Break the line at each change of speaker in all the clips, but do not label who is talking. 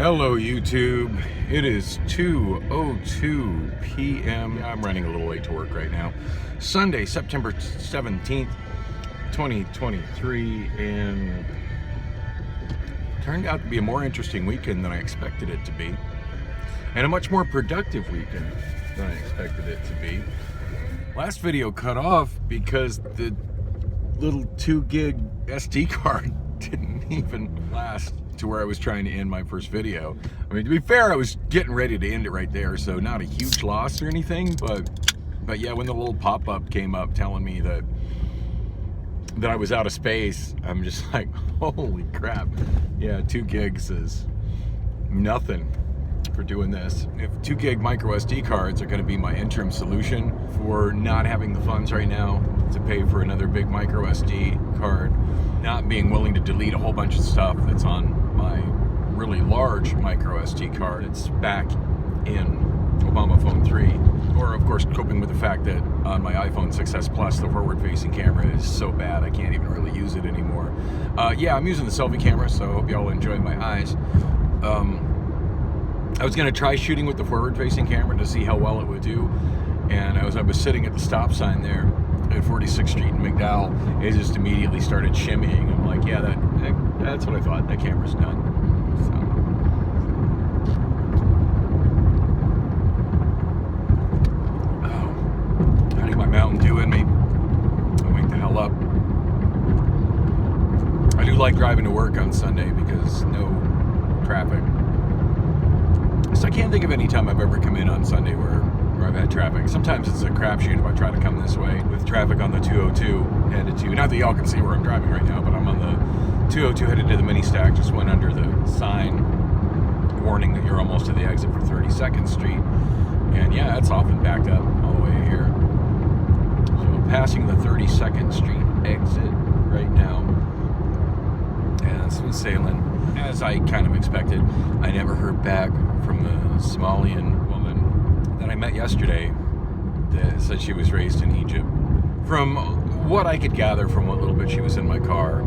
Hello YouTube, it is 2:02 p.m. I'm running a little late to work right now. Sunday, September 17th, 2023, and turned out to be a more interesting weekend than I expected it to be, and a much more productive weekend than I expected it to be. Last video cut off because the little 2 gig SD card didn't even last to where I was trying to end my first video. I mean, to be fair, I was getting ready to end it right there, so not a huge loss or anything, but yeah, when the little pop-up came up telling me that I was out of space, I'm just like, holy crap. Yeah, 2 gigs is nothing for doing this. If 2 gig micro SD cards are going to be my interim solution for not having the funds right now to pay for another big micro SD card, not being willing to delete a whole bunch of stuff that's on my really large micro SD card, it's back in Obama Phone 3, or of course coping with the fact that on my iPhone 6s Plus the forward-facing camera is so bad I can't even really use it anymore. Yeah, I'm using the selfie camera, so I hope y'all enjoy my eyes. I was going to try shooting with the forward-facing camera to see how well it would do, and as I was sitting at the stop sign there at 46th Street in McDowell, it just immediately started shimmying. I'm like, yeah, that's what I thought. That camera's done. So. Oh, I need my Mountain Dew in me. I'll wake the hell up. I do like driving to work on Sunday because no traffic. So I can't think of any time I've ever come in on Sunday where I've had traffic. Sometimes it's a crapshoot if I try to come this way with traffic on the 202 headed to, not that y'all can see where I'm driving right now, but I'm on the 202 headed to the mini stack, just went under the sign warning that you're almost to the exit for 32nd Street. And yeah, it's often backed up all the way here. So passing the 32nd Street exit right now. And smooth sailing. As I kind of expected, I never heard back from the Somalian woman that I met yesterday that said she was raised in Egypt. From what I could gather from what little bit she was in my car,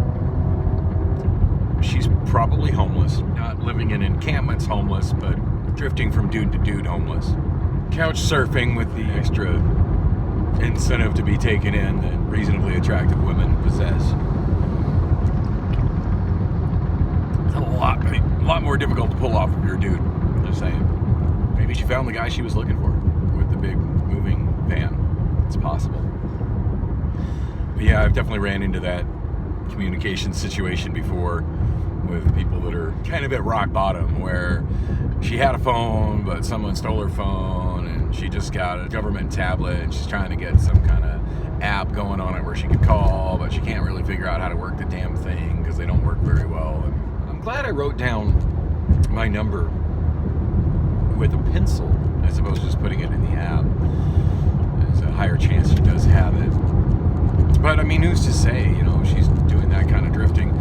she's probably homeless. Not living in encampments homeless, but drifting from dude to dude homeless. Couch surfing with the extra incentive to be taken in that reasonably attractive women possess. A lot more difficult to pull off if you're a dude, just saying. Maybe she found the guy she was looking for with the big moving van. It's possible. But yeah, I've definitely ran into that communication situation before with people that are kind of at rock bottom, where she had a phone, but someone stole her phone, and she just got a government tablet, and she's trying to get some kind of app going on it where she could call, but she can't really figure out how to work the damn thing because they don't work very well. And I'm glad I wrote down my number with a pencil as opposed to just putting it in the app. There's a higher chance she does have it. But I mean, who's to say, you know, she's doing that kind of drifting.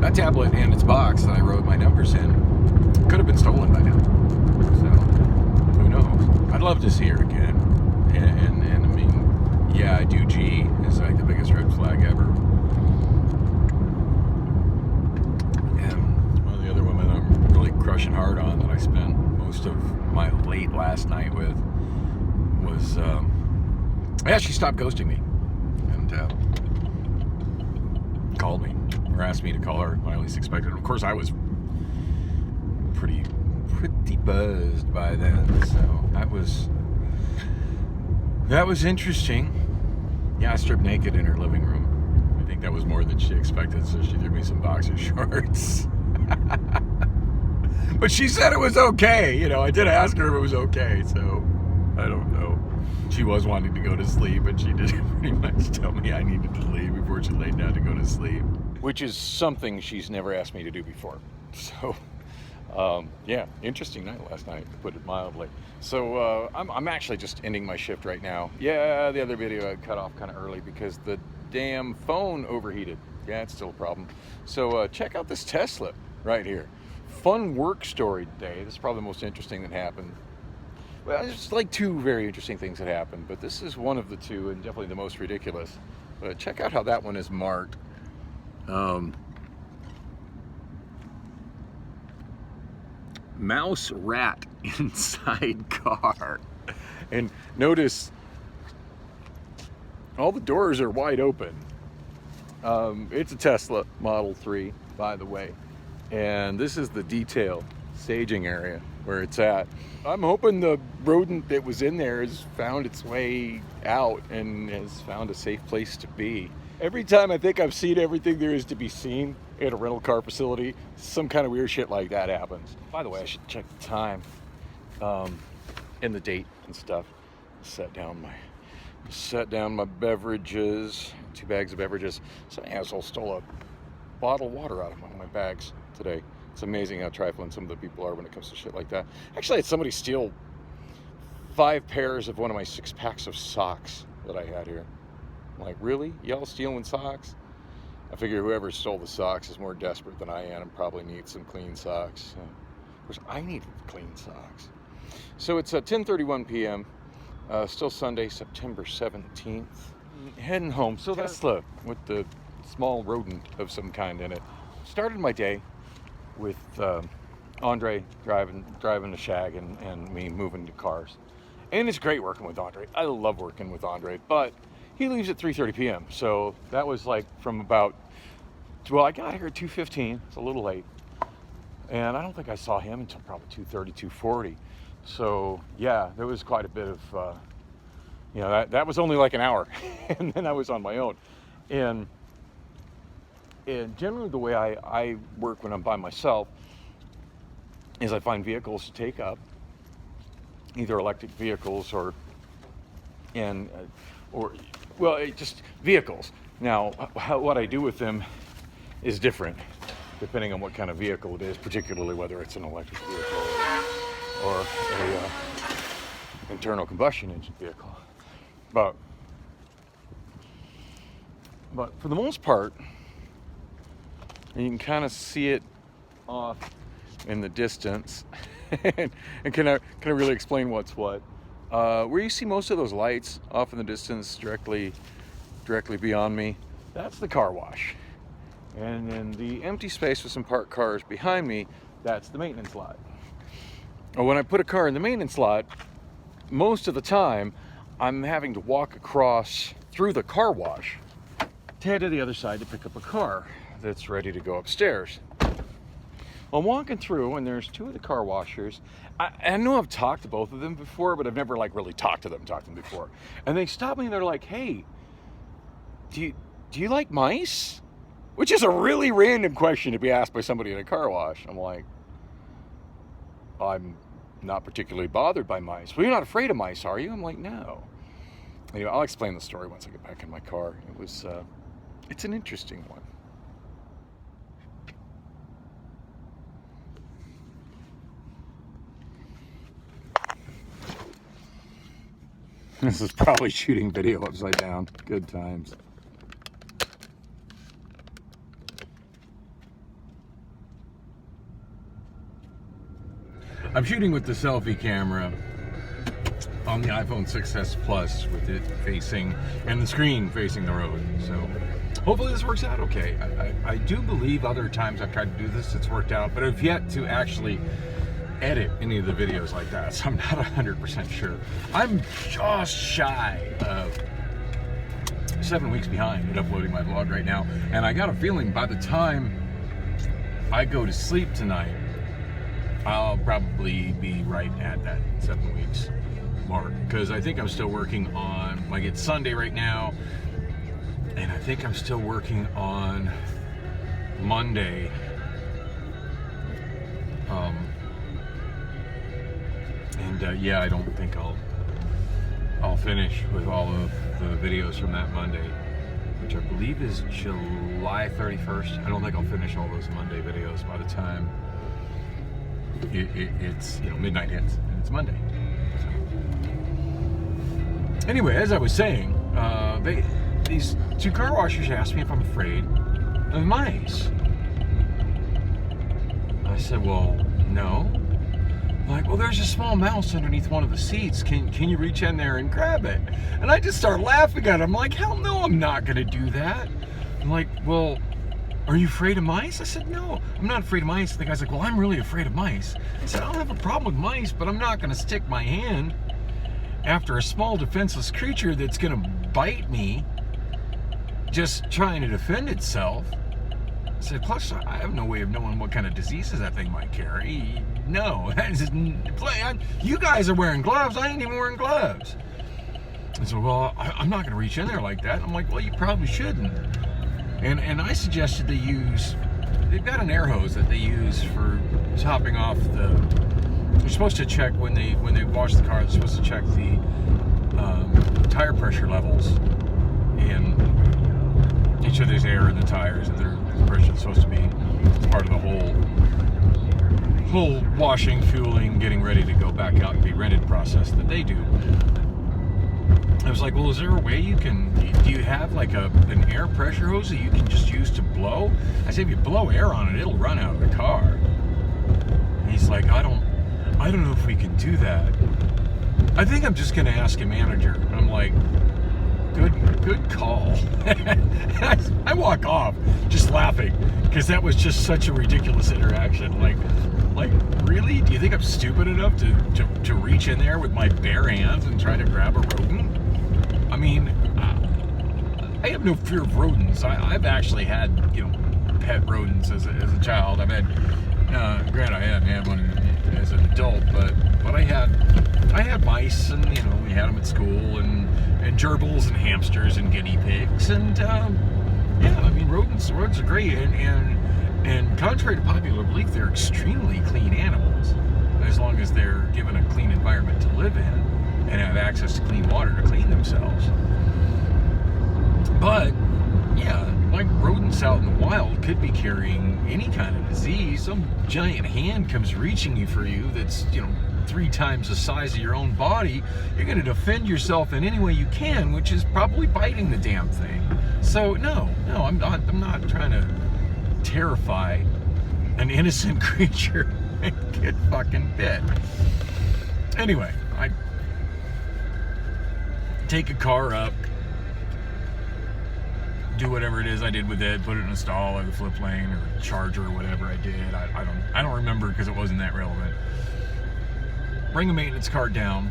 That tablet and its box that I wrote my numbers in could have been stolen by now. So, who knows? I'd love to see her again. And I mean, yeah, I do G is like the biggest red flag ever. Crushing hard on that I spent most of my late last night with was yeah, she stopped ghosting me and called me or asked me to call her when I least expected. Of course, I was pretty buzzed by then, so that was interesting. Yeah, I stripped naked in her living room. I think that was more than she expected, so she threw me some boxer shorts. But she said it was okay. You know, I did ask her if it was okay, so I don't know. She was wanting to go to sleep, and she did pretty much tell me I needed to leave before she laid down to go to sleep, which is something she's never asked me to do before. So, yeah, interesting night last night, to put it mildly. So I'm actually just ending my shift right now. Yeah, the other video I cut off kind of early because the damn phone overheated. Yeah, it's still a problem. So check out this test slip right here. Fun work story today. This is probably the most interesting that happened. Well, there's like 2 very interesting things that happened, but this is one of the 2 and definitely the most ridiculous. But check out how that one is marked. mouse rat inside car. And notice all the doors are wide open. It's a Tesla Model 3, by the way. And this is the detail staging area where it's at. I'm hoping the rodent that was in there has found its way out and has found a safe place to be. Every time I think I've seen everything there is to be seen at a rental car facility, some kind of weird shit like that happens. By the way, I should check the time and the date and stuff. Set down my beverages, 2 bags of beverages. Some asshole stole a bottle of water out of one of my bags today. It's amazing how trifling some of the people are when it comes to shit like that. Actually, I had somebody steal 5 pairs of one of my 6 packs of socks that I had here. I'm like, really? Y'all stealing socks? I figure whoever stole the socks is more desperate than I am and probably needs some clean socks. Of course, I need clean socks. So it's 10:31 p.m. Still Sunday, September 17th. Heading home. So Tesla with the small rodent of some kind in it. Started my day with Andre driving the shag and me moving to cars. And it's great working with Andre. I love working with Andre, but he leaves at 3:30 p.m. So that was like from about, well, I got here at 2:15. It's a little late. And I don't think I saw him until probably 2:30, 2:40. So yeah, there was quite a bit of, that was only like an hour. And then I was on my own. And generally the way I work when I'm by myself is I find vehicles to take up, either electric vehicles or just vehicles. Now, what I do with them is different depending on what kind of vehicle it is, particularly whether it's an electric vehicle or a internal combustion engine vehicle. But for the most part, you can kind of see it off in the distance and can I really explain what's what. Where you see most of those lights off in the distance directly beyond me, that's the car wash. And then the empty space with some parked cars behind me, that's the maintenance lot. When I put a car in the maintenance lot, most of the time I'm having to walk across through the car wash to head to the other side to pick up a car that's ready to go upstairs. Well, I'm walking through and there's 2 of the car washers. I know I've talked to both of them before, but I've never really talked to them before. And they stop me and they're like, hey, do you like mice? Which is a really random question to be asked by somebody in a car wash. I'm like, I'm not particularly bothered by mice. Well, you're not afraid of mice, are you? I'm like, no. Anyway, I'll explain the story once I get back in my car. It's an interesting one. This is probably shooting video upside down. Good times. I'm shooting with the selfie camera on the iPhone 6s Plus with it facing, and the screen facing the road. So hopefully this works out okay. I do believe other times I've tried to do this, it's worked out, but I've yet to actually edit any of the videos like that, so I'm not 100% sure. I'm just shy of 7 weeks behind at uploading my vlog right now, and I got a feeling by the time I go to sleep tonight, I'll probably be right at that 7 weeks mark, because I think I'm still working on, like, it's Sunday right now, and I think I'm still working on Monday. Yeah, I don't think I'll finish with all of the videos from that Monday, which I believe is July 31st. I don't think I'll finish all those Monday videos by the time it's midnight hits and it's Monday. So. Anyway, as I was saying, these 2 car washers asked me if I'm afraid of mice. I said, well, no. Like, well, there's a small mouse underneath one of the seats. Can you reach in there and grab it? And I just start laughing at him. I'm like, hell no, I'm not gonna do that. I'm like, well, are you afraid of mice? I said, no, I'm not afraid of mice. The guy's like, well, I'm really afraid of mice. I said, I don't have a problem with mice, but I'm not going to stick my hand after a small defenseless creature that's going to bite me just trying to defend itself. I said, plus, I have no way of knowing what kind of diseases that thing might carry. No. You guys are wearing gloves. I ain't even wearing gloves. I said, well, I'm not going to reach in there like that. I'm like, well, you probably shouldn't. And I suggested they've got an air hose that they use for topping off they're supposed to check when they wash the car, they're supposed to check the tire pressure levels and make sure there's air in the tires and the pressure is supposed to be part of the whole washing, fueling, getting ready to go back out and be rented process that they do. I was like, well, is there a way do you have like an air pressure hose that you can just use to blow? I said, if you blow air on it, it'll run out of the car. And he's like, I don't know if we can do that. I think I'm just going to ask a manager. I'm like, good call. I walk off just laughing because that was just such a ridiculous interaction. Like, really? Do you think I'm stupid enough to reach in there with my bare hands and try to grab a rodent? I mean, I have no fear of rodents. I've actually had, pet rodents as a child. I've had, granted, I hadn't had one as an adult, but I had mice, and we had them at school, and gerbils and hamsters and guinea pigs, and yeah, I mean, rodents are great, and contrary to popular belief, they're extremely clean animals, as long as they're given a clean environment to live in and have access to clean water to clean themselves. But yeah, like rodents out in the wild could be carrying any kind of disease. Some giant hand comes reaching for you that's 3 times the size of your own body. You're going to defend yourself in any way you can, which is probably biting the damn thing. So no, I'm not trying to terrify an innocent creature and get fucking bit. Anyway, I take a car up, do whatever it is I did with it, put it in a stall or the flip lane or charger or whatever I did. I don't remember because it wasn't that relevant. Bring a maintenance car down,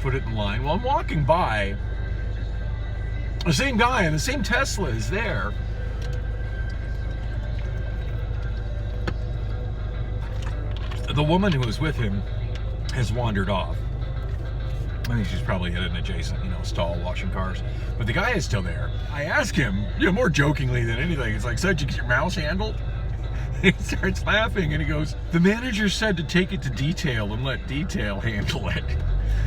put it in line. Well, I'm walking by, the same guy and the same Tesla is there. The woman who was with him has wandered off. I think she's probably at an adjacent, stall washing cars. But the guy is still there. I ask him, more jokingly than anything, it's like, so did you get your mouse handled? He starts laughing and he goes, the manager said to take it to detail and let detail handle it.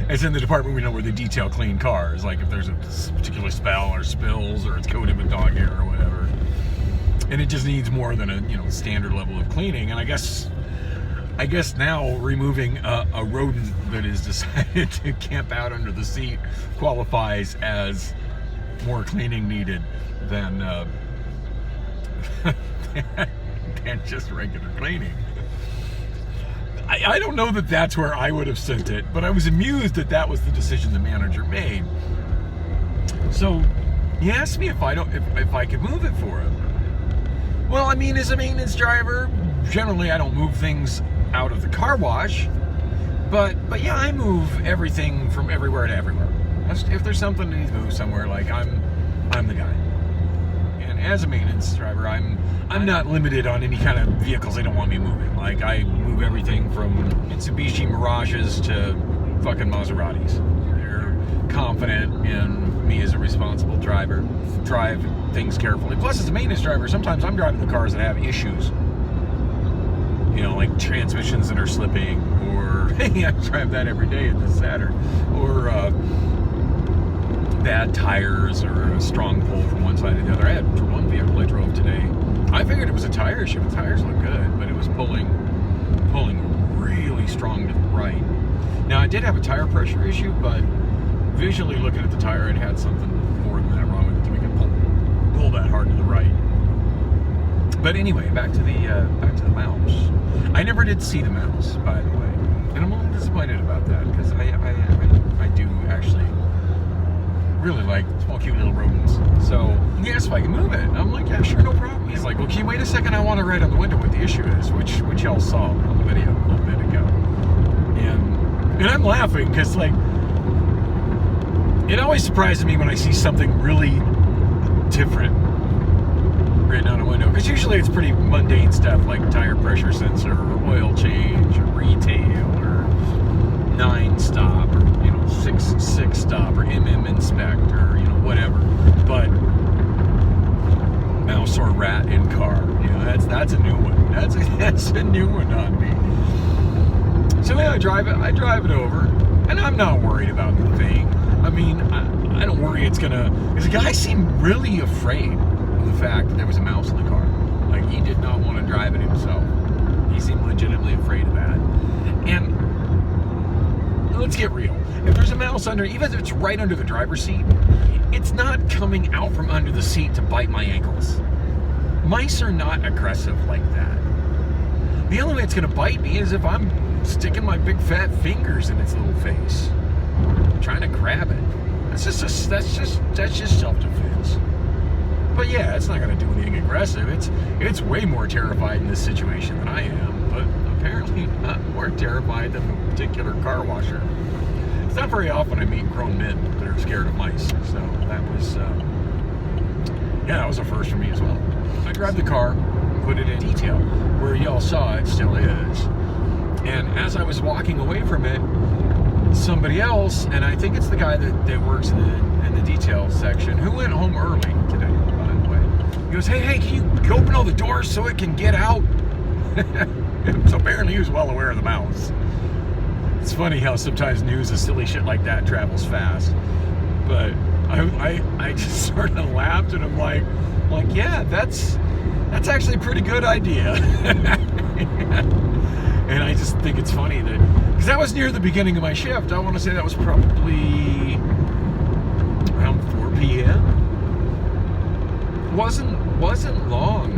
As in the department we know where they detail clean cars, like if there's a particular smell or spills or it's coated with dog hair or whatever. And it just needs more than a standard level of cleaning. And I guess now removing a rodent that is decided to camp out under the seat qualifies as more cleaning needed than just regular cleaning. I don't know that that's where I would have sent it, but I was amused that was the decision the manager made. So he asked me if I could move it for him. Well, I mean, as a maintenance driver, generally I don't move things out of the car wash, but yeah, I move everything from everywhere to everywhere. If there's something that needs to move somewhere, like I'm the guy. And as a maintenance driver, I'm not limited on any kind of vehicles they don't want me moving. Like I move everything from Mitsubishi Mirages to fucking Maseratis. They're confident in me as a responsible driver, drive things carefully. Plus, as a maintenance driver, sometimes I'm driving the cars that have issues. Like transmissions that are slipping, or hey, I drive that every day at the Saturn, or bad tires, or a strong pull from one side to the other. I had for one vehicle I drove today. I figured it was a tire issue. The tires look good, but it was pulling really strong to the right. Now I did have a tire pressure issue, but visually looking at the tire, it had something more than that wrong with it to make it pull that hard to the right. But anyway, back to the mouse. I never did see the mouse, by the way, and I'm a little disappointed about that because I do actually really like small, cute little rodents. So he asked if I can move it. I'm like, yeah, sure, no problem. He's like, well, can you wait a second? I want to write on the window what the issue is, which y'all saw on the video a little bit ago. And I'm laughing because, like, it always surprises me when I see something really different written on a window, because usually it's pretty mundane stuff like tire pressure sensor or oil change or retail or 9-stop or 6-stop or inspect or whatever. But mouse or rat in car, that's a new one. That's a new one on me. So yeah, I drive it over, and I'm not worried about the thing. I mean, I don't worry it's gonna, because the guy seemed really afraid of the fact that there was a mouse in the car. Like, he did not want to drive it himself. He seemed legitimately afraid of that. And let's get real. If there's a mouse under, even if it's right under the driver's seat, it's not coming out from under the seat to bite my ankles. Mice are not aggressive like that. The only way it's gonna bite me is if I'm sticking my big fat fingers in its little face, trying to grab it. That's just self-defense. But yeah, it's not gonna do anything aggressive. It's way more terrified in this situation than I am, but apparently not more terrified than the particular car washer. It's not very often I meet grown men that are scared of mice, so that was that was a first for me as well. I grabbed the car, put it in detail, where y'all saw it still is. And as I was walking away from it, somebody else, and I think it's the guy that works in the detail section, who went home early today, by the way. He goes, hey, can you open all the doors so it can get out? So apparently he was well aware of the mouse. It's funny how sometimes news of silly shit like that travels fast. But I just sort of laughed, and I'm like, yeah, that's actually a pretty good idea. And I just think it's funny that, because that was near the beginning of my shift. I want to say that was probably around 4 p.m. Wasn't long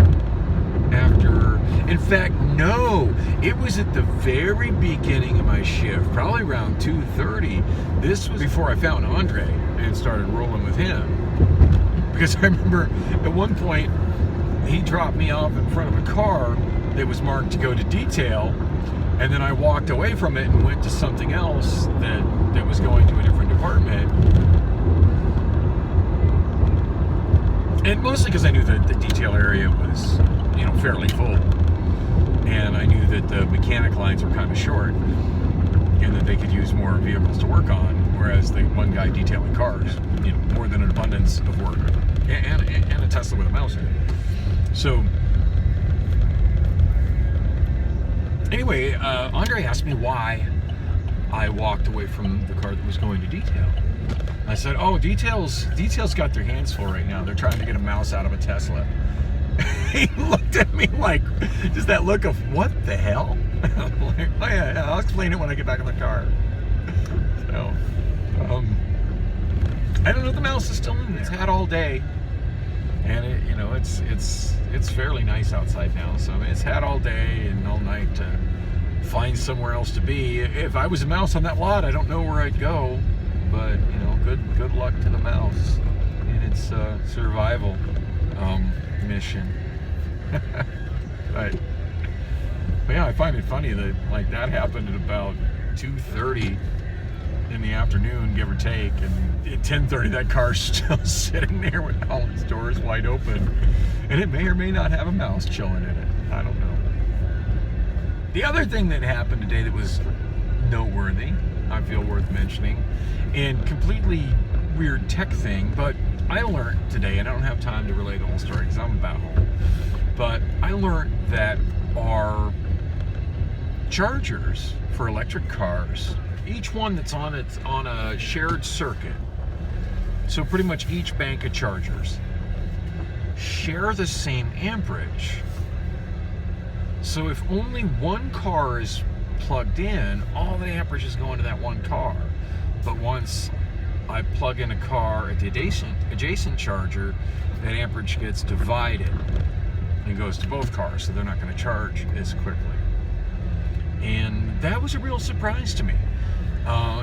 after. In fact, no, it was at the very beginning of my shift, probably around 2:30. This was before I found Andre and started rolling with him. Because I remember at one point he dropped me off in front of a car that was marked to go to detail, and then I walked away from it and went to something else that was going to a different department. And mostly because I knew that the detail area was, fairly full. And I knew that the mechanic lines were kind of short and that they could use more vehicles to work on, whereas the one guy detailing cars, more than an abundance of work. And a Tesla with a mouse in it. So, anyway, Andre asked me why I walked away from the car that was going to detail. I said, oh, detail's got their hands full right now. They're trying to get a mouse out of a Tesla. He looked at me like, just that look of, what the hell? I'm like, oh yeah, I'll explain it when I get back in the car. So, I don't know if the mouse is still in there. It's had all day. And it's fairly nice outside now. So I mean, it's had all day and all night to find somewhere else to be. If I was a mouse on that lot, I don't know where I'd go. But good luck to the mouse in its survival mission. but yeah, I find it funny that that happened at about 2:30 in the afternoon, give or take, and at 10:30 that car's still sitting there with all its doors wide open, and it may or may not have a mouse chilling in it. I don't know. The other thing that happened today that was noteworthy, I feel worth mentioning, and completely weird tech thing, but I learned today, and I don't have time to relay the whole story because I'm about home, but I learned that our chargers for electric cars, each one that's on a shared circuit, so pretty much each bank of chargers share the same amperage. So if only one car is plugged in, all the amperage is going to that one car. But once I plug in a car at the adjacent charger, that amperage gets divided and goes to both cars, so they're not going to charge as quickly. And that was a real surprise to me.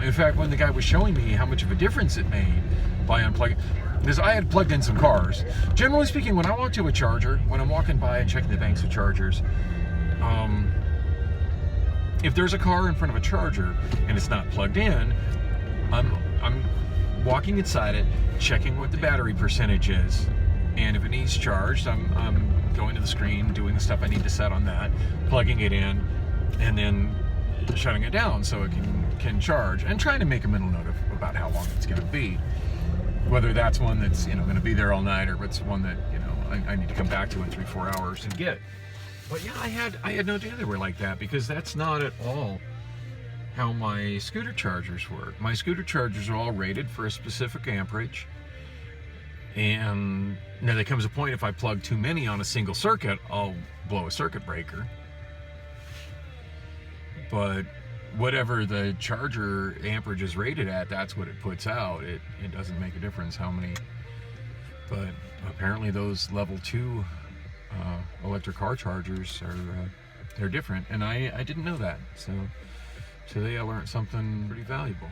In fact, when the guy was showing me how much of a difference it made, by unplugging. Because I had plugged in some cars. Generally speaking, when I walk to a charger, when I'm walking by and checking the banks of chargers, if there's a car in front of a charger and it's not plugged in, I'm walking inside it, checking what the battery percentage is, and if it needs charged, I'm going to the screen, doing the stuff I need to set on that, plugging it in, and then shutting it down so it can charge, and trying to make a mental note about how long it's going to be. Whether that's one that's going to be there all night, or if it's one that I need to come back to in 3-4 hours and get. But yeah, I had no idea they were like that, because that's not at all how my scooter chargers work. My scooter chargers are all rated for a specific amperage, and now there comes a point if I plug too many on a single circuit, I'll blow a circuit breaker. But whatever the charger amperage is rated at, that's what it puts out. It doesn't make a difference how many. But apparently those level 2 electric car chargers they're different, and I didn't know that. So today I learned something pretty valuable.